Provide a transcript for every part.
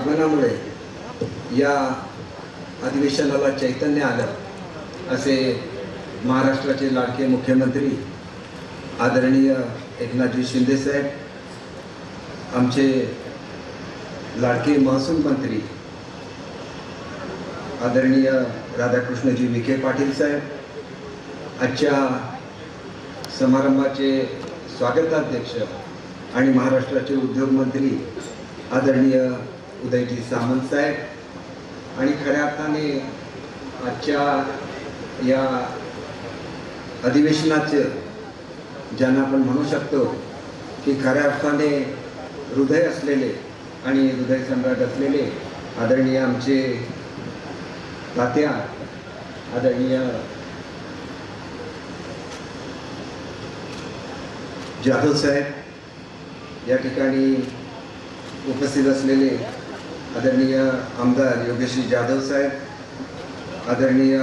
आगमनामुळे या अधिवेशनाला चैतन्य आलं असे महाराष्ट्राचे लाडके मुख्यमंत्री आदरणीय एकनाथजी शिंदे साहेब, आमचे लाडके महसूल मंत्री आदरणीय राधाकृष्णजी विखे पाटील साहेब, आजच्या समारंभाचे स्वागताध्यक्ष आणि महाराष्ट्राचे उद्योग मंत्री आदरणीय उदयजी सामंत साहेब आणि खऱ्या अर्थाने आजच्या या अधिवेशनाचं ज्यांना आपण म्हणू शकतो की खऱ्या अर्थाने हृदय असलेले आणि हृदय सम्राट असलेले आदरणीय आमचे तात्या आदरणीय जाधव साहेब, या ठिकाणी उपस्थित असलेले आदरणीय आमदार योगेश जाधव साहेब, आदरणीय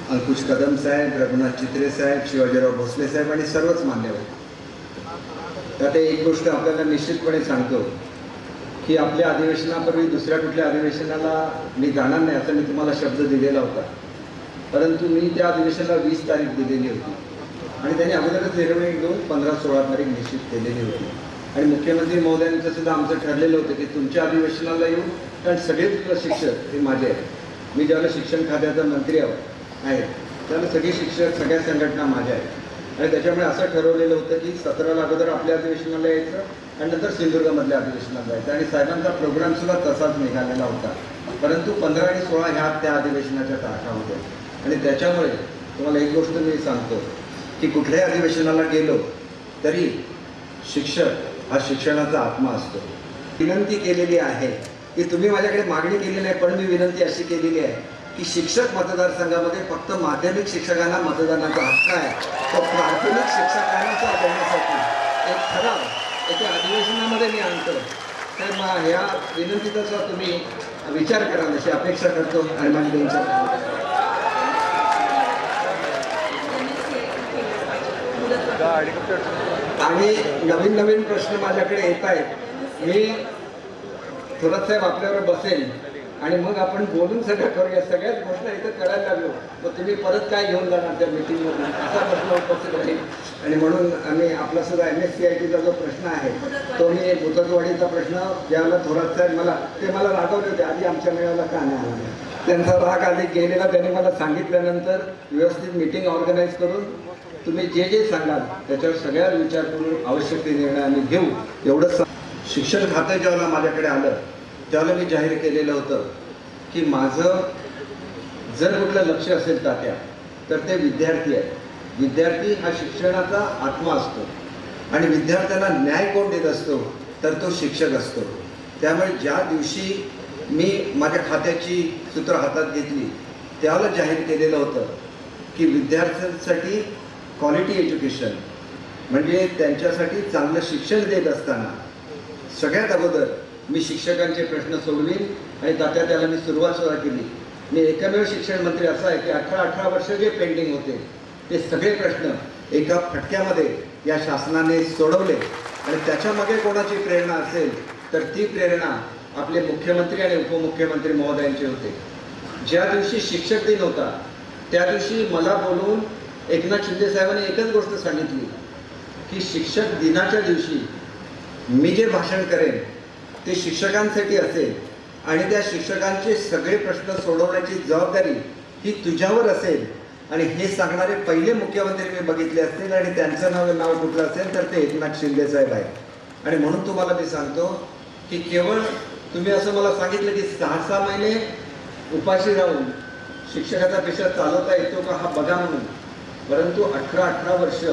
अंकुश कदम साहेब, रघुनाथ चित्रे साहेब, शिवाजीराव भोसले साहेब आणि सर्वच मान्यवर. त्यात एक गोष्ट आपल्याला निश्चितपणे सांगतो की आपल्या अधिवेशनापूर्वी दुसऱ्या कुठल्या अधिवेशनाला मी जाणार नाही असा मी तुम्हाला शब्द दिलेला होता, परंतु मी त्या अधिवेशनाला 20 तारीख दिलेली होती आणि त्यांनी अगोदरच निर्णय घेऊन 15-16 तारीख निश्चित केलेली होती. आणि मुख्यमंत्री महोदयांचं सुद्धा आमचं ठरलेलं होतं की तुमच्या अधिवेशनाला येऊन, कारण सगळेच शिक्षक हे माझे आहेत. मी ज्यावेळेला शिक्षण खात्याचा मंत्री आहे त्यावेळेला सगळे शिक्षक, सगळ्या संघटना माझ्या आहेत आणि त्याच्यामुळे असं ठरवलेलं होतं की 17ला अगोदर आपल्या अधिवेशनाला यायचं आणि नंतर सिंधुदुर्गमधल्या अधिवेशनाला जायचं आणि साहेबांचा प्रोग्रामसुद्धा तसाच निघालेला होता. परंतु 15 आणि 16 ह्या त्या अधिवेशनाच्या तारखा होत्या आणि त्याच्यामुळे तुम्हाला एक गोष्ट मी सांगतो की कुठल्याही अधिवेशनाला गेलो तरी शिक्षक हा शिक्षणाचा आत्मा असतो. विनंती केलेली आहे की तुम्ही माझ्याकडे मागणी केली नाही, पण मी विनंती अशी केलेली आहे की शिक्षक मतदारसंघामध्ये फक्त माध्यमिक शिक्षकांना मतदानाचा हक्क आहे. तो प्राथमिक शिक्षकांना देण्यासाठी एक ठराव एका अधिवेशनामध्ये मी आणतो. तर मग ह्या विनंतीचा तुम्ही विचार करा अशी अपेक्षा करतो आणि माझी त्यांच्या आणि नवीन नवीन प्रश्न माझ्याकडे येत आहेत. मी थोरात साहेब आपल्यावर बसेल आणि मग आपण बोलून सगळं करूया. सगळ्याच गोष्ट इथं करायला लागलो मग तुम्ही परत काय घेऊन जाणार त्या मीटिंगमधून असा प्रश्न उपस्थित राहील. आणि म्हणून आम्ही आपला सुद्धा MSCITचा जो प्रश्न आहे तो मी मुदतवाढीचा प्रश्न ज्यावेळेला थोरात साहेब मला रागवले होते, आधी आमच्या मेळाव्याला का नाही आला. त्यांचा राग आधी गेलेला त्यांनी मला सांगितल्यानंतर व्यवस्थित मीटिंग ऑर्गनाईज करून तुम्ही जे जे सांगाल त्याच्यावर सगळ्यात विचार करून आवश्यक ते निर्णय आम्ही घेऊ. एवढंच. शिक्षण खातं ज्यावेळेला माझ्याकडे आलं त्यावेळेला मी जाहीर केलेलं होतं की माझं जर कुठलं लक्ष असेल तात्या तर ते विद्यार्थी आहे. विद्यार्थी हा शिक्षणाचा आत्मा असतो आणि विद्यार्थ्यांना न्याय कोण देत असतो तर तो शिक्षक असतो. त्यामुळे ज्या दिवशी मी माझ्या खात्याची सूत्र हातात घेतली त्यावेळेला जाहीर केलेलं होतं की विद्यार्थ्यांसाठी क्वालिटी एज्युकेशन म्हणजे त्यांच्यासाठी चांगलं शिक्षण देत असताना सगळ्यात अगोदर मी शिक्षकांचे प्रश्न सोडवीन आणि तात्या त्याला मी सुरुवात केली. मी एकमेव शिक्षण मंत्री असा आहे की 18 वर्ष जे पेंडिंग होते ते सगळे प्रश्न एका फटक्यामध्ये या शासनाने सोडवले. आणि त्याच्यामागे कोणाची प्रेरणा असेल तर ती प्रेरणा आपले मुख्यमंत्री आणि उपमुख्यमंत्री महोदयांचे होते. ज्या दिवशी शिक्षक दिन होता त्या दिवशी मला बोलवून एकनाथ शिंदे साहेबांनी एकच गोष्ट सांगितली की शिक्षक दिनाच्या दिवशी मी जे भाषण करेन ते शिक्षकांसाठी असेल आणि त्या शिक्षकांचे सगळे प्रश्न सोडवण्याची जबाबदारी ही तुझ्यावर असेल. आणि हे सांगणारे पहिले मुख्यमंत्री मी बघितले असतील आणि त्यांचं नाव कुठलं असेल तर ते एकनाथ शिंदे साहेब आहे. आणि म्हणून तुम्हाला मी सांगतो की केवळ तुम्ही असं मला सांगितलं की 6 महिने उपाशी राहून शिक्षकाचा पेशा चालवता येतो का हा बघा म्हणून, परंतु 18 वर्ष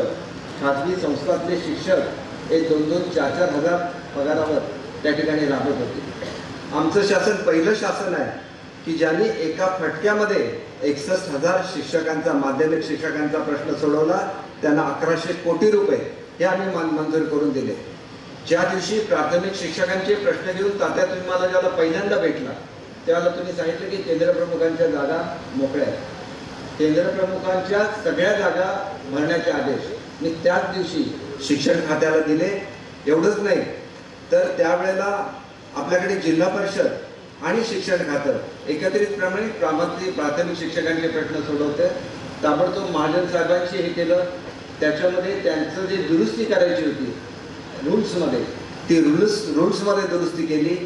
खाजगी संस्थातले शिक्षक हे 2-4 हजार पगारावर त्या ठिकाणी राबत होते. आमचं शासन पहिलं शासन आहे की ज्यांनी एका फटक्यामध्ये 61,000 शिक्षकांचा, माध्यमिक शिक्षकांचा प्रश्न सोडवला. त्यांना 1100 कोटी रुपये हे आम्ही मंजूर करून दिले. ज्या दिवशी प्राथमिक शिक्षकांचे प्रश्न घेऊन तात्या तुम्ही मला ज्याला पहिल्यांदा भेटला त्यावेळेला तुम्ही सांगितलं की केंद्रप्रमुखांच्या जागा मोकळ्या आहेत. केंद्रप्रमुखांच्या सगळ्या जागा भरण्याचे आदेश मी त्याच दिवशी शिक्षण खात्याला दिले. एवढंच नाही तर त्यावेळेला आपल्याकडे जिल्हा परिषद आणि शिक्षण खातं एकत्रितप्रमाणे प्राथमिक शिक्षकांचे प्रश्न सोडवते. ताबडतोब महाजन साहेबांशी हे केलं. त्याच्यामध्ये त्यांचं जे दुरुस्ती करायची होती रूल्समध्ये, ती रूल्समध्ये दुरुस्ती केली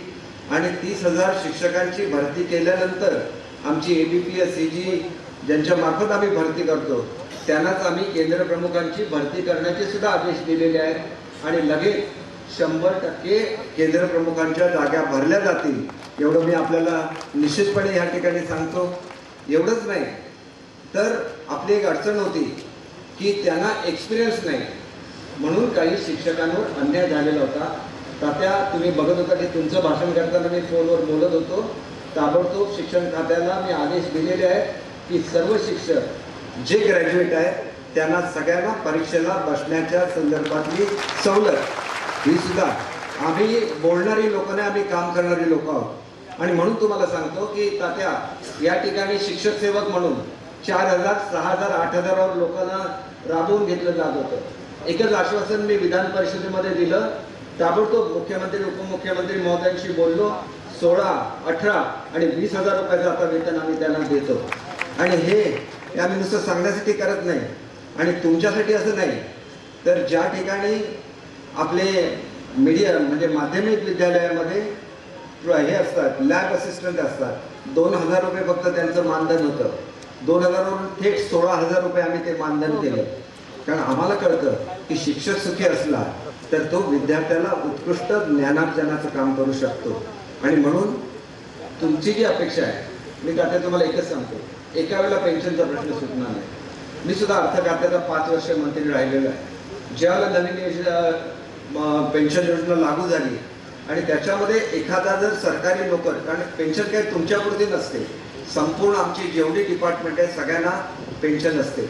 आणि 30,000 शिक्षकांची भरती केल्यानंतर आमची ABPS CG ज्यांच्या मार्फत आम्ही भरती करतो त्यांनाच आम्ही केंद्र प्रमुखांची भरती करण्याचे सुद्धा आदेश दिलेले आहेत आणि लगेच 100% केंद्र प्रमुखांच्या जागा भरल्या जातील एवढं मी आपल्याला निश्चितपणे या ठिकाणी सांगतो. एवढंच नाही तर आपली एक अडचण होती की त्यांना एक्सपिरियन्स नाही म्हणून काही शिक्षकांवर अन्याय झालेला होता. तात्या तुम्ही बघत होता की तुमचं भाषण करताना मी फोनवर बोलत होतो. ताबडतोब शिक्षण खात्याला मी आदेश दिलेले आहेत की सर्व शिक्षक जे ग्रॅज्युएट आहेत त्यांना सगळ्यांना परीक्षेला बसण्याच्या संदर्भातली सवलत ही सुद्धा आम्ही बोलणारी लोक नाही, आम्ही काम करणारी लोक आहोत. आणि म्हणून तुम्हाला सांगतो की तात्या या ठिकाणी शिक्षक सेवक म्हणून 4,000, 6,000, 8,000 लोकांना राबवून घेतलं जात होतं. एकच आश्वासन मी विधान परिषदेमध्ये दिलं. ताबडतोब मुख्यमंत्री उपमुख्यमंत्री महोदयांशी बोललो. 16, 18 आणि 20,000 रुपयाचं आता वेतन आम्ही त्यांना देतो. आणि हे आम्ही नुसतं सांगण्यासाठी करत नाही आणि तुमच्यासाठी असं नाही तर ज्या ठिकाणी आपले मीडिया म्हणजे माध्यमिक विद्यालयामध्ये हे असतात लॅब असिस्टंट असतात, 2,000 रुपये फक्त त्यांचं मानधन होतं. 2,000 वरून थेट 16,000 रुपये आम्ही ते मानधन केलं. कारण आम्हाला कळतं की शिक्षक सुखी असला तर तो विद्यार्थ्याला उत्कृष्ट ज्ञानार्जनाचं काम करू शकतो. आणि म्हणून तुमची जी अपेक्षा आहे मी आता तुम्हाला एकच सांगतो, एका वेळेला पेन्शनचा प्रश्न सुटणार नाही. मी सुद्धा अर्थ खात्याचा 5 वर्ष मंत्री राहिलेलो आहे. ज्यावेळेला नवीन योजना पेन्शन योजना लागू झाली आणि त्याच्यामध्ये एखादा जर सरकारी नोकर, कारण पेन्शन काही तुमच्यापुरती नसते, संपूर्ण आमची जेवढी डिपार्टमेंट आहे सगळ्यांना पेन्शन असते.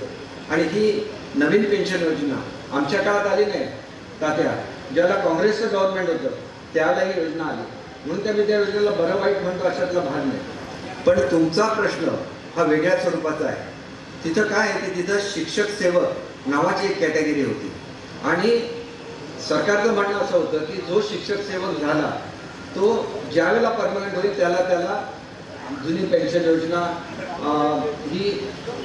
आणि ही नवीन पेन्शन योजना आमच्या काळात आली नाही तात्या, ज्याला काँग्रेसचं गव्हर्नमेंट होतं त्यावेळेला ही योजना आली म्हणून त्या योजनेला बरं वाईट म्हणतो अशातला भाग नाही. पण तुमचा प्रश्न हा वेगळ्या स्वरूपाचा आहे. तिथं काय आहे की तिथं शिक्षक सेवक नावाची एक कॅटेगरी होती आणि सरकारचं म्हणणं असं होतं की जो शिक्षक सेवक झाला तो ज्यावेळेला परमनंट होईल त्याला जुनी पेन्शन योजना ही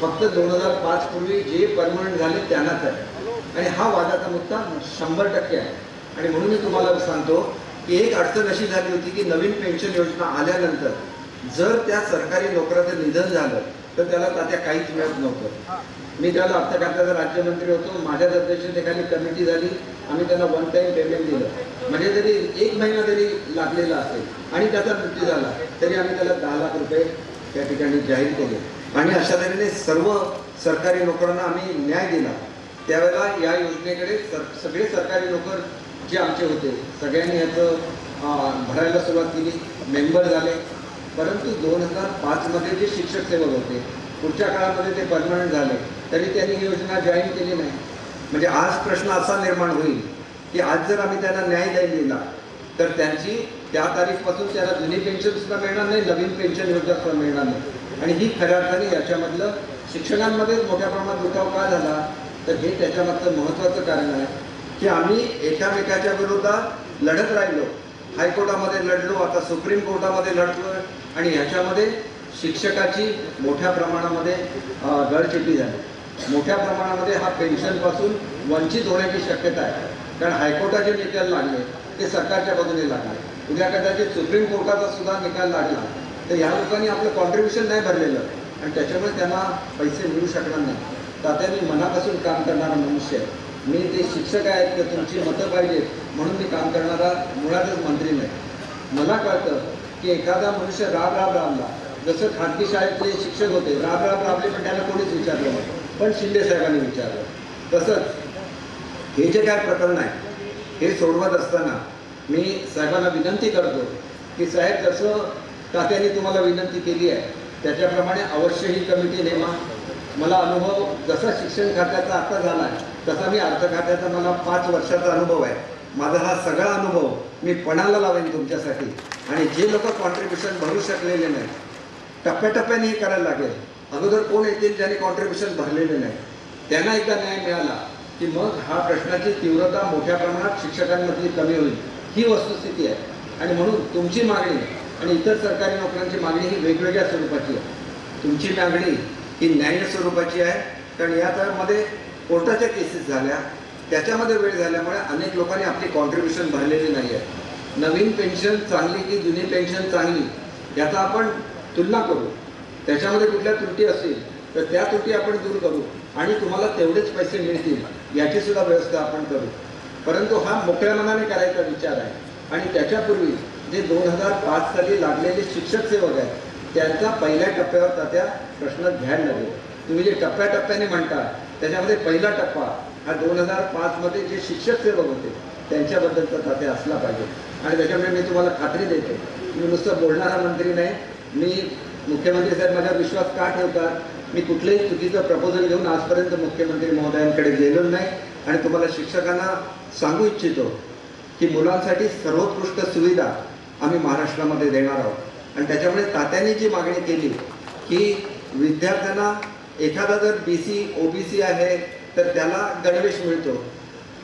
फक्त 2005 पूर्वी जे परमनंट झाले त्यांनाच आहे. आणि हा वादाचा मुद्दा 100% आहे. आणि म्हणून मी तुम्हाला सांगतो की एक अडचण अशी झाली होती की नवीन पेन्शन योजना आल्यानंतर जर त्या सरकारी नोकराचं निधन झालं तर त्याला तात्या काहीच मिळत नव्हतं. मी त्याला अर्थ खात्याचा राज्यमंत्री होतो. माझ्या अध्यक्षतेखाली कमिटी झाली. आम्ही त्यांना 1 टाइम पेमेंट दिलं. म्हणजे जरी 1 महिना जरी लागलेला असेल आणि त्याचा मृत्यू झाला तरी आम्ही त्याला 10 लाख रुपये त्या ठिकाणी जाहीर केले. आणि अशा तऱ्हेने सर्व सरकारी नोकरांना आम्ही न्याय दिला. त्यावेळेला या योजनेकडे सगळे सरकारी नोकर जे आमचे होते सगळ्यांनी ह्याचं भरायला सुरुवात केली, मेंबर झाले. परंतु 2005 जे शिक्षक सेवक होते पुढच्या काळामध्ये ते परमनंट झाले तरी त्यांनी ही योजना जॉईन केली नाही. म्हणजे आज प्रश्न असा निर्माण होईल की आज जर आम्ही त्यांना न्याय नाही दिला तर त्यांची त्या तारीखपासून त्याला जुनी पेन्शन सुद्धा मिळणार नाही, नवीन पेन्शन योजना सुद्धा मिळणार नाही. आणि ही खऱ्या अर्थाने याच्यामधलं शिक्षकांमध्ये मोठ्या प्रमाणात दुखाव का झाला तर हे त्याच्यामागचं महत्त्वाचं कारण आहे की आम्ही एकामेकाच्या विरोधात लढत राहिलो. हायकोर्टामध्ये लढलो, आता सुप्रीम कोर्टामध्ये लढलो आणि ह्याच्यामध्ये शिक्षकाची मोठ्या प्रमाणामध्ये गळचिटी झाली. मोठ्या प्रमाणामध्ये हा पेन्शनपासून वंचित होण्याची शक्यता आहे. कारण हायकोर्टाचे निकाल लागले ते सरकारच्या बाजूने लागले. उद्या कदाचित सुप्रीम कोर्टाचा सुद्धा निकाल लागला तर ह्या लोकांनी आपलं कॉन्ट्रीब्युशन नाही भरलेलं आणि त्याच्यामुळे त्यांना पैसे मिळू शकणार नाही. तात्या मी मनापासून काम करणारा मनुष्य आहे. मी ते शिक्षक आहेत की तुमची मतं पाहिजेत म्हणून मी काम करणारा मुळातच मंत्री नाही. मला कळतं की एखादा मनुष्य राबला, जसं खाजगी शाळेतले शिक्षक होते राबले पण त्याला कोणीच विचारलं नाही, पण शिंदे साहेबांनी विचारलं. तसंच हे जे काय प्रकरण आहे हे सोडवत असताना मी साहेबांना विनंती करतो की साहेब जसं तात्यांनी तुम्हाला विनंती केली आहे त्याच्याप्रमाणे अवश्य ही कमिटी नेमा. मला अनुभव जसा शिक्षण खात्याचा आता झाला आहे तसा मी अर्थ खात्याचा मला 5 वर्षाचा अनुभव आहे. माझा हा सगळा अनुभव मी पणाला लावेन तुमच्यासाठी. आणि जे लोक कॉन्ट्रीब्युशन भरू शकलेले नाही टप्प्याटप्प्याने हे करायला लागेल. अगोदर कोण येतील ज्यांनी कॉन्ट्रीब्युशन भरलेले नाही त्यांना एकदा न्याय मिळाला की मग हा प्रश्नाची तीव्रता मोठ्या प्रमाणात शिक्षकांमधली कमी होईल. ही वस्तुस्थिती आहे. आणि म्हणून तुमची मागणी आणि इतर सरकारी नोकऱ्यांची मागणी ही वेगवेगळ्या स्वरूपाची आहे. तुमची मागणी ही न्याय्य स्वरूपाची आहे, कारण या मध्ये कोर्टाच्या केसेस झाल्या, त्याच्यामध्ये वेळ झाल्यामुळे अनेक लोकांनी आपली कॉन्ट्रीब्युशन भरलेली नाही आहे. नवीन पेन्शन चांगली की जुनी पेन्शन चांगली याचा आपण तुलना करू, त्याच्यामध्ये कुठल्या त्रुटी असतील तर त्या त्रुटी आपण दूर करू आणि तुम्हाला तेवढेच पैसे मिळतील याची सुद्धा व्यवस्था आपण करू. परंतु हा मोकळ्या मनाने करायचा विचार आहे. आणि त्याच्यापूर्वी जे 2005 साली लागलेले शिक्षक सेवक आहेत त्यांचा पहिल्या टप्प्यावर तात्या प्रश्न घ्यायला लागेल. तुम्ही जे टप्प्याटप्प्याने म्हणता त्याच्यामध्ये पहिला टप्पा हा 2005 मध्ये जे शिक्षक सेवक होते त्यांच्याबद्दलचा तात्या असला पाहिजे. आणि त्याच्यामुळे मी तुम्हाला खात्री देतो, मी नुसतं बोलणारा मंत्री नाही, मी मुख्यमंत्री साहेब माझ्यावर विश्वास का ठेवतात, मी कुठलंही चुकीचं प्रपोजल घेऊन आजपर्यंत मुख्यमंत्री महोदयांकडे गेलो नाही. आणि तुम्हाला शिक्षकांना सांगू इच्छितो की मुलांसाठी सर्वोत्कृष्ट सुविधा आम्ही महाराष्ट्रामध्ये देणार आहोत. आणि त्याच्यामुळे तात्यांनी जी मागणी केली की विद्यार्थ्यांना एखादा जर BC OBC आहे तर त्याला गणवेश मिळतो,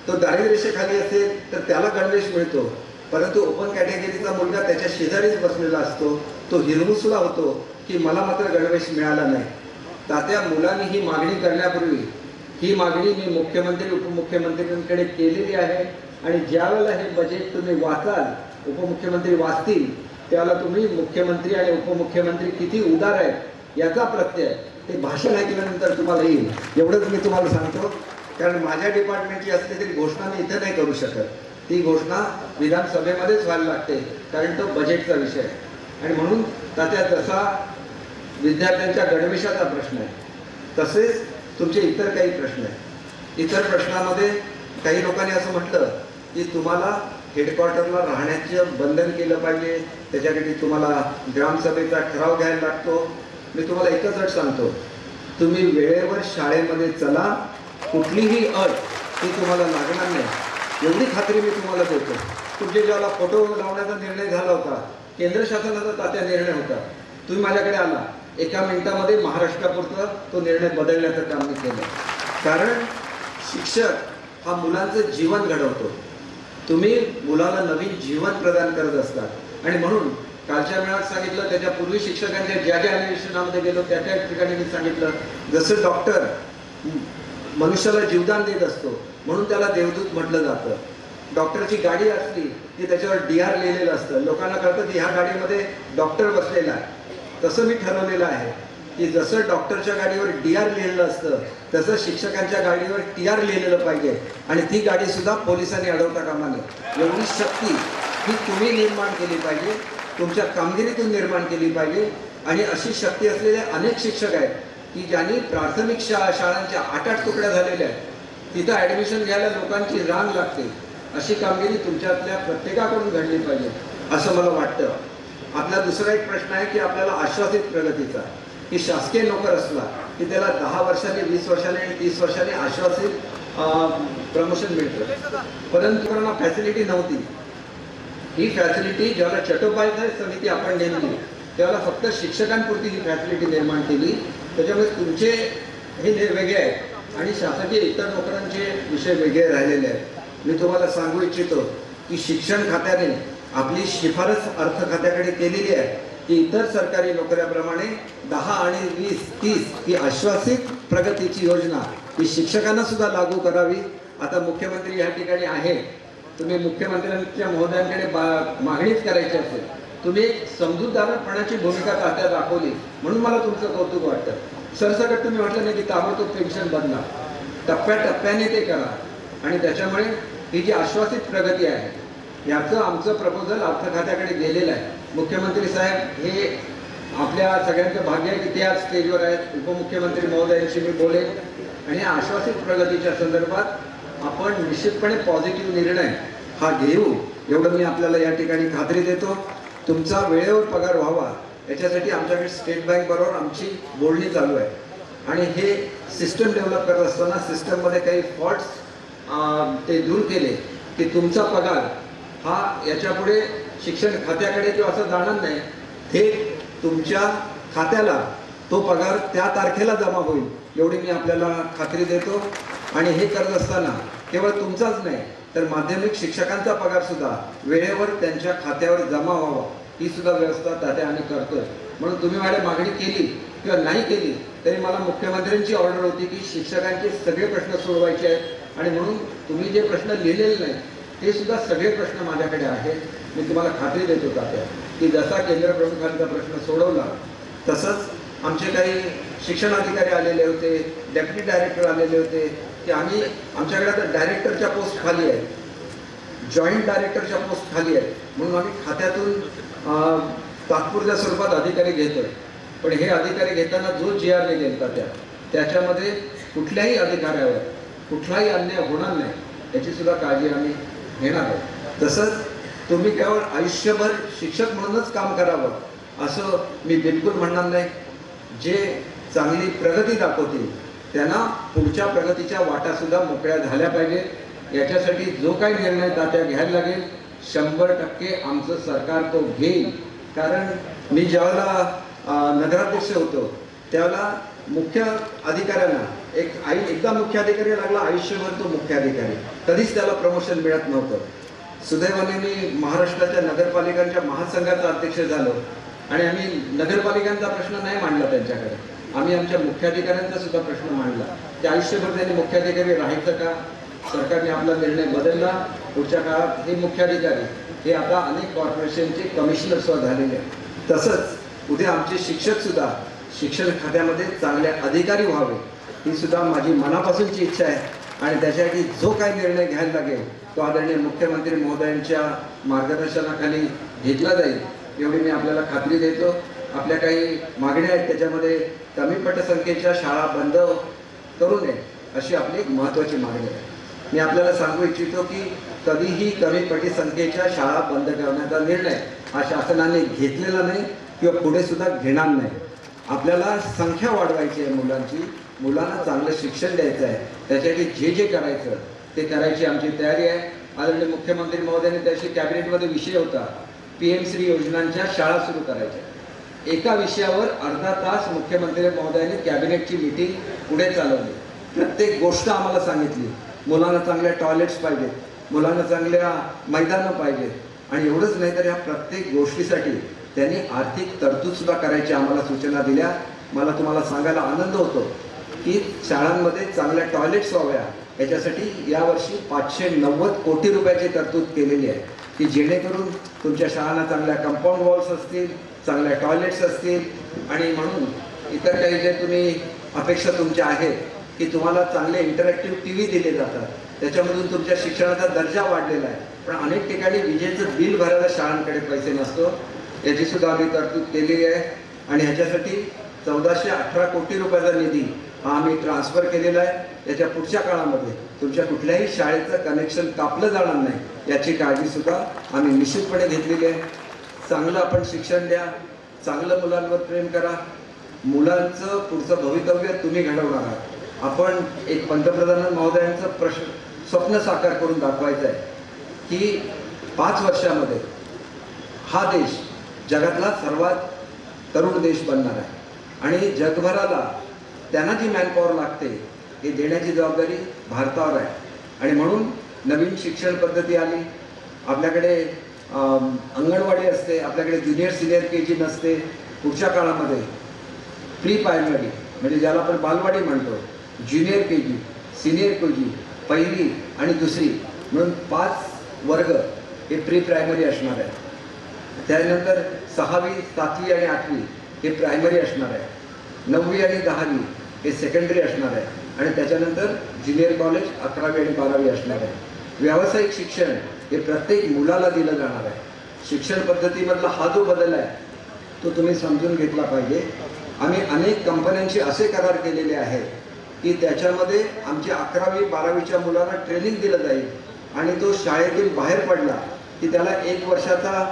तो दारिद्र्यरेषेखाली असेल तर त्याला गणवेश मिळतो, परंतु ओपन कॅटेगरीचा मुलगा त्याच्या शेजारीच बसलेला असतो, तो हिरमुसला होतो की मला मात्र गणवेश मिळाला नाही. तात्या मुलांनी ही मागणी करण्यापूर्वी ही मागणी मी मुख्यमंत्री उपमुख्यमंत्र्यांकडे केलेली आहे. आणि ज्यावेळेला हे बजेट तुम्ही वाचाल, उपमुख्यमंत्री वाचतील, त्यावेळेला तुम्ही मुख्यमंत्री आणि उपमुख्यमंत्री किती उदार आहेत याचा प्रत्यय ते भाषण ऐकल्यानंतर तुम्हाला येईल. एवढंच मी तुम्हाला सांगतो, कारण माझ्या डिपार्टमेंटची असली तरी घोषणा मी इथं नाही करू शकत. ती घोषणा विधानसभेमध्येच व्हायला लागते, कारण तो बजेटचा विषय आहे. आणि म्हणून तात्या जसा विद्यार्थ्यांच्या गणवेशाचा प्रश्न आहे तसेच तुमचे इतर काही प्रश्न आहेत. इतर प्रश्नामध्ये काही लोकांनी असं म्हटलं की तुम्हाला हेडक्वार्टरला राहण्याचं बंधन केलं पाहिजे, त्याच्यासाठी तुम्हाला ग्रामसभेचा ठराव घ्यायला लागतो. मी तुम्हाला एकच अट सांगतो, तुम्ही वेळेवर शाळेमध्ये चला, कुठलीही अट ती तुम्हाला लागणार नाही एवढी खात्री मी तुम्हाला देतो. तुमचे ज्याला फोटो लावण्याचा निर्णय झाला होता, केंद्र शासनाचा तात्या निर्णय होता, तुम्ही माझ्याकडे आला, एका मिनिटामध्ये महाराष्ट्रापुरतं तो निर्णय बदलण्याचं काम मी केलं. कारण शिक्षक हा मुलांचं जीवन घडवतो, तुम्ही मुलाला नवीन जीवन प्रदान करत असतात. आणि म्हणून कालच्या मेळाव्यात सांगितलं, त्याच्यापूर्वी शिक्षकांच्या ज्या ज्या अधिवेशनामध्ये गेलो त्या त्या ठिकाणी मी सांगितलं, जसं डॉक्टर मनुष्याला जीवदान देत असतो म्हणून त्याला देवदूत म्हटलं जातं. डॉक्टरची गाडी असली की त्याच्यावर DR लिहिलेलं असतं, लोकांना कळतं की ह्या गाडीमध्ये डॉक्टर बसलेला आहे. तसं मी ठरवलेलं आहे की जसं डॉक्टरच्या गाडीवर DR लिहिलेलं असतं तसं शिक्षकांच्या गाडीवर TR लिहिलेलं पाहिजे. आणि ती गाडीसुद्धा पोलिसांनी अडवता कामा नये. एवढी शक्ती ही तुम्ही निर्माण केली पाहिजे, तुमच्या कामगिरीतून निर्माण केली पाहिजे. आणि अशी शक्ती असलेले अनेक शिक्षक आहेत की ज्यांनी प्राथमिक शाळांच्या 8-8 तुकड्या झालेल्या आहेत, तिथं ॲडमिशन घ्यायला लोकांची रांग लागते. अशी कामगिरी तुमच्यातल्या प्रत्येकाकडून घडली पाहिजे असं मला वाटतं. आपला दुसरा एक प्रश्न आहे की आपल्याला आश्वासित प्रगतीचा, की शासकीय नोकर असला की त्याला 10 वर्षांनी 20 वर्षांनी आणि 30 वर्षांनी आश्वासित प्रमोशन मिळतं. परंतु त्यांना फॅसिलिटी नव्हती. ही फॅसिलिटी ज्याला चट्टोपाध्याय समिती आपण नेमली त्याला फक्त शिक्षकांपुरती ही फॅसिलिटी निर्माण केली. त्याच्यामुळे तुमचे हे वेगळे आहेत आणि शासकीय इतर नोकरांचे विषय वेगळे राहिलेले आहेत. मी तुम्हाला सांगू इच्छितो की शिक्षण खात्याने आपली शिफारस अर्थ खात्याकडे केलेली आहे की इतर सरकारी नोकऱ्याप्रमाणे 10 आणि 20, 30 ही आश्वासित प्रगतीची योजना ही शिक्षकांना सुद्धा लागू करावी. आता मुख्यमंत्री या ठिकाणी आहे, तुम्ही मुख्यमंत्र्यांच्या महोदयांकडे मागणीच करायची असेल, तुम्ही एक समजूतदारपणाची भूमिका तात्या दाखवली म्हणून मला तुमचं कौतुक वाटतं. सरसकट तुम्ही म्हटलं नाही की ताबडतोब पेन्शन बदला, टप्प्याटप्प्याने ते करा. आणि त्याच्यामुळे ही जी आश्वासित प्रगती आहे याचं आमचं प्रपोजल अर्थ खात्याकडे गेलेलं आहे. मुख्यमंत्री साहेब हे आपल्या सगळ्यांचं भाग्य आहे की ते आज स्टेजवर आहेत. उपमुख्यमंत्री महोदयांशी मी बोलेन आणि आश्वासित प्रगतीच्या संदर्भात आपण निश्चितपणे पॉझिटिव्ह निर्णय हा घेऊ एवढं मी आपल्याला या ठिकाणी खात्री देतो. तुमचा वेळेवर पगार व्हावा याच्यासाठी आमच्याकडे स्टेट बँक बरोबर आमची बोलणी चालू आहे. आणि हे सिस्टम डेव्हलप करत असताना सिस्टममध्ये काही फॉल्ट्स ते दूर केले की तुमचा पगार हा याच्यापुढे शिक्षण खात्याकडे किंवा असं जाणार नाही, थेट तुमच्या खात्याला तो पगार त्या तारखेला जमा होईल एवढी मी आपल्याला खात्री देतो. आणि हे करत असताना केवळ तुमचाच नाही तर माध्यमिक शिक्षकांचा पगार सुद्धा वेळेवर त्यांच्या खात्यावर जमा व्हावा ही सुद्धा व्यवस्था तात्या आम्ही करतोय. म्हणून तुम्ही माझ्या मागणी केली किंवा नाही केली तरी मला मुख्यमंत्र्यांची ऑर्डर होती की शिक्षकांचे सगळे प्रश्न सोडवायचे आहेत आणि म्हणून तुम्ही जे प्रश्न लिहिलेले नाही ते सुद्धा सगळे प्रश्न माझ्याकडे आहेत. मी तुम्हाला खात्री देत होता त्या की जसा केंद्र प्रमुखांचा प्रश्न सोडवला तसंच आमचे काही शिक्षण अधिकारी आलेले होते, डेप्युटी डायरेक्टर आलेले होते की आम्ही आमच्याकडे आता डायरेक्टरच्या पोस्ट खाली आहेत, जॉईंट डायरेक्टरच्या पोस्ट खाली आहेत, म्हणून आम्ही खात्यातून तात्पुरत्या स्वरूपात अधिकारी घेतोय. पण हे अधिकारी घेताना जो जी आर गेला त्याच्यामध्ये कुठल्याही अधिकाऱ्यावर कुठलाही अन्याय होणार नाही याची सुद्धा काळजी आम्ही घेणार आहोत. तसंच तुम्ही केवळ आयुष्यभर शिक्षक म्हणूनच काम करावं असं मी बिलकुल म्हणणार नाही. जे चांगली प्रगती दाखवतील त्यांना पुढच्या प्रगतीच्या वाटासुद्धा मोकळ्या झाल्या पाहिजे. याच्यासाठी जो काही निर्णय तात्या घ्यायला लागेल 100% आमचं सरकार तो घेईल. कारण मी ज्यावेळेला नगराध्यक्ष होतो त्यावेळेला मुख्य अधिकाऱ्यांना एकदा मुख्य अधिकारी लागला आयुष्यभर तो मुख्य अधिकारी, कधीच त्याला प्रमोशन मिळत नव्हतं. सुदैवाने मी महाराष्ट्राच्या नगरपालिकांच्या महासंघाचा अध्यक्ष झालो आणि आम्ही नगरपालिकांचा प्रश्न नाही मांडला त्यांच्याकडे, आम्ही आमच्या मुख्याधिकाऱ्यांचा सुद्धा प्रश्न मांडला. ते आयुष्यभर त्यांनी मुख्याधिकारी राहायचं का? सरकारने आपला निर्णय बदलला. पुढच्या काळात हे मुख्याधिकारी हे आता अनेक कॉर्पोरेशनचे कमिशनर सुद्धा झालेले आहेत. तसंच उद्या आमचे शिक्षक सुद्धा शिक्षण खात्यामध्ये चांगले अधिकारी व्हावे ही सुद्धा माझी मनापासूनची इच्छा आहे. आणि त्याच्यासाठी जो काही निर्णय घ्यायला लागेल तो आदरणीय मुख्यमंत्री महोदयांच्या मार्गदर्शनाखाली घेतला जाईल एवढी मी आपल्याला खात्री देतो. आपल्या काही मागण्या आहेत त्याच्यामध्ये कमी पटसंख्येच्या शाळा बंद करू नये अशी आपली एक महत्त्वाची मागणी आहे. मी आपल्याला सांगू इच्छितो की कधीही कमी पटसंख्येच्या शाळा बंद करण्याचा निर्णय हा शासनाने घेतलेला नाही किंवा पुढे सुद्धा घेणार नाही. आपल्याला संख्या वाढवायची आहे मुलांची, मुलांना चांगलं शिक्षण द्यायचं आहे, त्याच्यासाठी जे जे करायचं ते करायची आमची तयारी आहे. आदरणीय मुख्यमंत्री महोदयांनी त्याशी कॅबिनेटमध्ये विषय होता PM श्री योजनांच्या शाळा सुरू करायच्या. एका विषयावर अर्धा तास मुख्यमंत्री महोदयांनी कॅबिनेटची मीटिंग पुढे चालवली. प्रत्येक गोष्ट आम्हाला सांगितली. मुलांना चांगल्या टॉयलेट्स पाहिजेत, मुलांना चांगल्या मैदानं पाहिजेत आणि एवढंच नाही तर या प्रत्येक गोष्टीसाठी त्यांनी आर्थिक तरतूदसुद्धा करायची आम्हाला सूचना दिल्या. मला तुम्हाला सांगायला आनंद होतो की शाळांमध्ये चांगल्या टॉयलेट्स व्हाव्या याच्यासाठी यावर्षी 590 कोटी रुपयाची तरतूद केलेली आहे की जेणेकरून तुमच्या शाळांना चांगल्या कंपाऊंड वॉल्स असतील, चांगल्या टॉयलेट्स असतील आणि म्हणून इतर काही जे तुम्ही अपेक्षा तुमच्या आहेत की तुम्हाला चांगले इंटरॅक्टिव्ह TV दिले जातात, त्याच्यामधून तुमच्या शिक्षणाचा दर्जा वाढलेला आहे. पण अनेक ठिकाणी विजेचं बिल भरायला शाळांकडे पैसे नसतो, याची सुद्धा आम्ही तरतूद केलेली आहे. आणि ह्याच्यासाठी 1418 कोटी रुपयाचा निधी हा आम्ही ट्रान्सफर केलेला आहे. याच्या पुढच्या काळामध्ये तुमच्या कुठल्याही शाळेचं कनेक्शन कापलं जाणार नाही याची काळजी सुद्धा आम्ही निश्चितपणे घेतलेली आहे. चांगलं आपण शिक्षण द्या, चांगलं मुलांवर प्रेम करा, मुलांचं पुढचं भवितव्य तुम्ही घडवणार आहात. आपण एक पंतप्रधान महोदयांचं स्वप्न साकार करून दाखवायचं आहे की 5 वर्षामध्ये हा देश जगातला सर्वात तरुण देश बनणार आहे आणि जगभराला त्यांना जी मॅनपॉवर लागते हे देण्याची जबाबदारी भारतावर आहे. आणि म्हणून नवीन शिक्षण पद्धती आली. आपल्याकडे अंगणवाडी असते, आपल्याकडे ज्युनियर सिनियर KG नसते. पुढच्या काळामध्ये प्री प्रायमरी म्हणजे ज्याला आपण बालवाडी म्हणतो, ज्युनियर KG, सिनियर KG, पहिली आणि दुसरी म्हणून 5 वर्ग हे प्री प्रायमरी असणार आहे. त्यानंतर 6वी, 7वी आणि 8वी हे प्रायमरी असणार आहे. 9वी आणि 10वी हे सेकंडरी असणार आहे आणि त्याच्यानंतर ज्युनियर कॉलेज 11वी आणि 12वी असणार आहे. व्यावसायिक शिक्षण हे प्रत्येक मुलाला दिलं जाणार आहे. शिक्षण पद्धतीमधला हा जो बदल आहे तो तुम्ही समजून घेतला पाहिजे. आम्ही अनेक कंपन्यांशी असे करार केलेले आहेत की त्याच्यामध्ये आमच्या 11वी 12वीच्या मुलांना ट्रेनिंग दिलं जाईल आणि तो शाळेतून बाहेर पडला की त्याला 1 वर्षाचा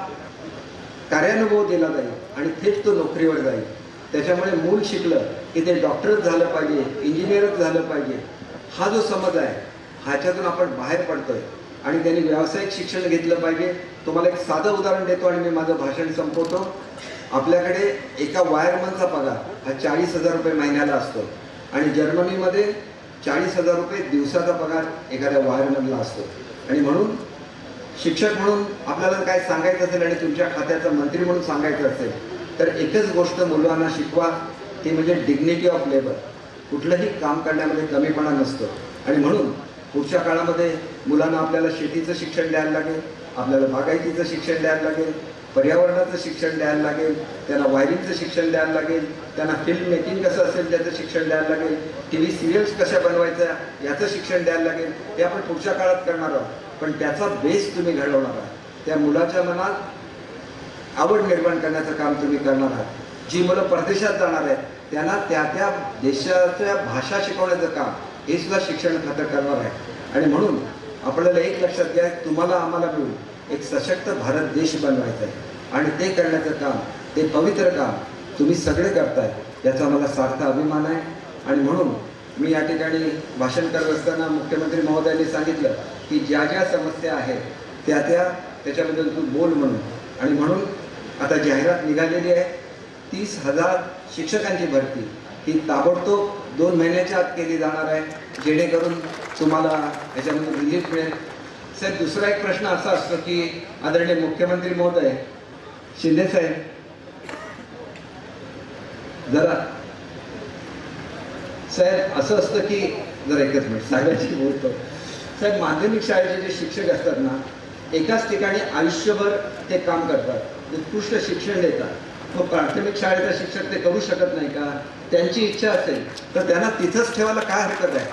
कार्यानुभव दिला जाईल आणि थेट तो नोकरीवर जाईल. त्याच्यामुळे मूल शिकलं की ते डॉक्टरच झालं पाहिजे, इंजिनियरच झालं पाहिजे, हा जो समज आहे ह्याच्यातून आपण बाहेर पडतोय आणि त्यांनी व्यावसायिक शिक्षण घेतलं पाहिजे. तुम्हाला एक साधं उदाहरण देतो आणि मी माझं भाषण संपवतो. आपल्याकडे एका वायरमनचा पगार हा 40,000 रुपये महिन्याला असतो आणि जर्मनीमध्ये 40,000 रुपये दिवसाचा पगार एखाद्या वायरमॅनला असतो. आणि म्हणून शिक्षक म्हणून आपल्याला काय सांगायचं असेल आणि तुमच्या खात्याचा मंत्री म्हणून सांगायचं असेल तर एकच गोष्ट मुलांना शिकवा, ती म्हणजे डिग्निटी ऑफ लेबर. कुठलंही काम करण्यामध्ये कमीपणा नसतो. आणि म्हणून पुढच्या काळामध्ये मुलांना आपल्याला शेतीचं शिक्षण द्यायला लागेल, आपल्याला बागायतीचं शिक्षण द्यायला लागेल, पर्यावरणाचं शिक्षण द्यायला लागेल, त्यांना वायरिंगचं शिक्षण द्यायला लागेल, त्यांना फिल्म मेकिंग कसं असेल त्याचं शिक्षण द्यायला लागेल, TV सिरियल्स कशा बनवायच्या याचं शिक्षण द्यायला लागेल. हे आपण पुढच्या काळात करणार आहोत. पण त्याचा बेस तुम्ही घडवणार आहात. त्या मुलाच्या मनात आवड निर्माण करण्याचं काम तुम्ही करणार आहात. जी मुलं परदेशात जाणार आहेत त्यांना त्या त्या देशाच्या भाषा शिकवण्याचं काम हे सुद्धा शिक्षण खातं करणार आहे. आणि म्हणून आपल्याला एक लक्षात घ्या, तुम्हाला आम्हाला मिळून एक सशक्त भारत देश बनवायचा आहे. आणि ते करण्याचं काम, ते पवित्र काम तुम्ही सगळे करताय याचा मला सार्थ अभिमान आहे. आणि म्हणून मी या ठिकाणी भाषण करत असताना मुख्यमंत्री महोदयांनी सांगितलं की ज्या ज्या समस्या आहेत त्याच्याबद्दल तू बोल म्हणून. आणि म्हणून आता जाहिरात निघालेली आहे. 30,000 शिक्षकांची भरती ही ताबडतोब 2 महिन्याच्या आत केली जाणार आहे, जेणेकरून तुम्हाला याच्यामध्ये रिलीफ मिळेल. साहेब, दुसरा एक प्रश्न असा असतो की आदरणीय मुख्यमंत्री महोदय शिंदे साहेब, जरा साहेब असं असतं की जरा एकच मिनिट साहेबांशी बोलतो. साहेब, माध्यमिक शाळेचे जे शिक्षक असतात ना, एकाच ठिकाणी आयुष्यभर ते काम करतात, उत्कृष्ट शिक्षण देतात. मग प्राथमिक शाळेचा शिक्षक ते करू शकत नाही का? त्यांची इच्छा असेल तर त्यांना तिथंच ठेवायला काय हरकत आहे?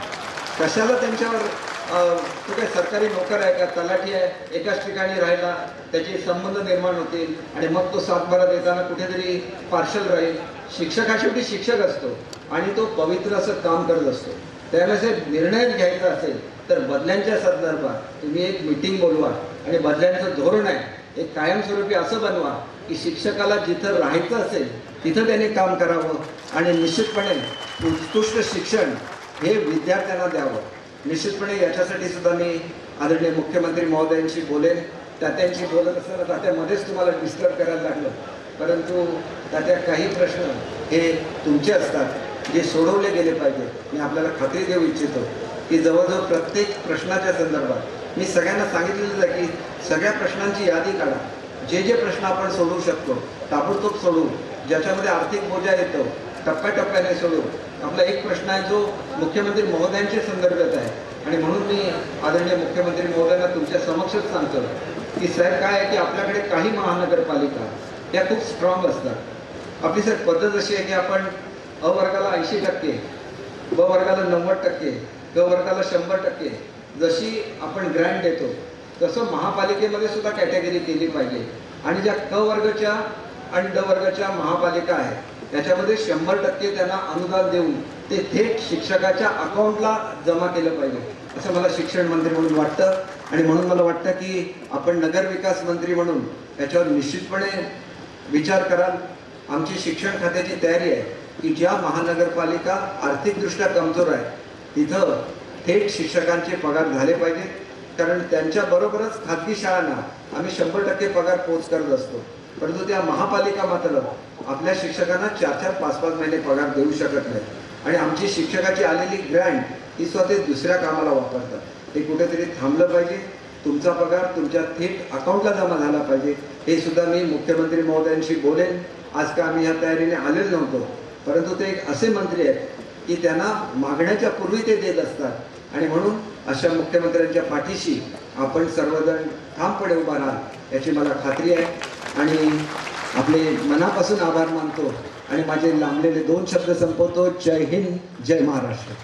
कशाला त्यांच्यावर तो काय सरकारी नोकर आहे का, तलाठी आहे, एकाच ठिकाणी राहायला त्याचे संबंध निर्माण होतील आणि मग तो सातबारा देताना कुठेतरी पार्शल राहील. शिक्षक हा शेवटी शिक्षक असतो आणि तो पवित्र असं काम करत असतो. त्याला जर निर्णय घ्यायचा असेल तर बदल्यांच्या संदर्भात तुम्ही एक मीटिंग बोलवा आणि बदल्यांचं धोरण आहे एक कायमस्वरूपी असं बनवा की शिक्षकाला जिथं राहायचं असेल तिथं त्याने काम करावं. आणि निश्चितपणे उत्कृष्ट शिक्षण हे विद्यार्थ्यांना द्यावं. निश्चितपणे याच्यासाठी सुद्धा मी आदरणीय मुख्यमंत्री महोदयांशी बोलेन. तात्यांशी बोलत असताना तात्यामध्येच तुम्हाला डिस्टर्ब करायला लागलं, परंतु तात्या काही प्रश्न हे तुमचे असतात जे सोडवले गेले पाहिजे. मी आपल्याला खात्री देऊ इच्छितो की जवळजवळ प्रत्येक प्रश्नाच्या संदर्भात मी सगळ्यांना सांगितलेलं आहे की सगळ्या प्रश्नांची यादी काढा. जे जे प्रश्न आपण सोडवू शकतो ताबडतोब सोडवू. ज्याच्यामध्ये आर्थिक बोजा येतो टप्प्याटप्प्याने सोडवू. आपला एक प्रश्न आहे जो मुख्यमंत्री महोदयांच्या संदर्भात आहे. आणि म्हणून मी आदरणीय मुख्यमंत्री महोदयांना तुमच्या समक्षच सांगतो की साहेब काय आहे की आपल्याकडे काही महानगरपालिका या खूप स्ट्रॉंग असतात. आपली सर पद्धत अशी आहे की आपण अ वर्गाला 80%, ब वर्गाला 90%, क वर्गाला 100%, जशी आपण ग्रँट देतो तसं महापालिकेमध्ये सुद्धा कॅटेगरी केली पाहिजे. आणि ज्या क वर्गाच्या आणि ड वर्गाच्या महापालिका आहेत त्याच्यामध्ये 100% त्यांना अनुदान देऊन ते थेट शिक्षकाच्या अकाउंटला जमा केलं पाहिजे असं मला शिक्षण मंत्री म्हणून वाटतं. आणि म्हणून मला वाटतं की आपण नगरविकास मंत्री म्हणून याच्यावर निश्चितपणे विचार कराल. आमची शिक्षण खात्याची तयारी आहे की ज्या महानगरपालिका आर्थिकदृष्ट्या कमजोर आहे तिथं थेट शिक्षकांचे पगार झाले पाहिजेत. कारण त्यांच्याबरोबरच खाजगी शाळांना आम्ही 100% पगार पोच करत असतो, परंतु त्या महापालिका मात्र आपल्या शिक्षकांना 4-4, 5-5 महिने पगार देऊ शकत नाही. आणि आमची शिक्षकाची आलेली ग्रँट ही स्वतः दुसऱ्या कामाला वापरतात. हे कुठेतरी थांबलं पाहिजे. तुमचा पगार तुमच्या थेट अकाउंटला जमा झाला पाहिजे. हे सुद्धा मी मुख्यमंत्री महोदयांशी बोलेन. आज का आम्ही ह्या तयारीने आलेलो नव्हतो, परंतु ते एक असे मंत्री आहेत की त्यांना मागण्याच्या पूर्वी ते देत असतात. आणि म्हणून अशा मुख्यमंत्र्यांच्या पाठीशी आपण सर्वजण ठामपणे उभा राहाल याची मला खात्री आहे. आणि आपले मनापासून आभार मानतो आणि माझे लांबलेले 2 शब्द संपवतो. जय हिंद, जय महाराष्ट्र.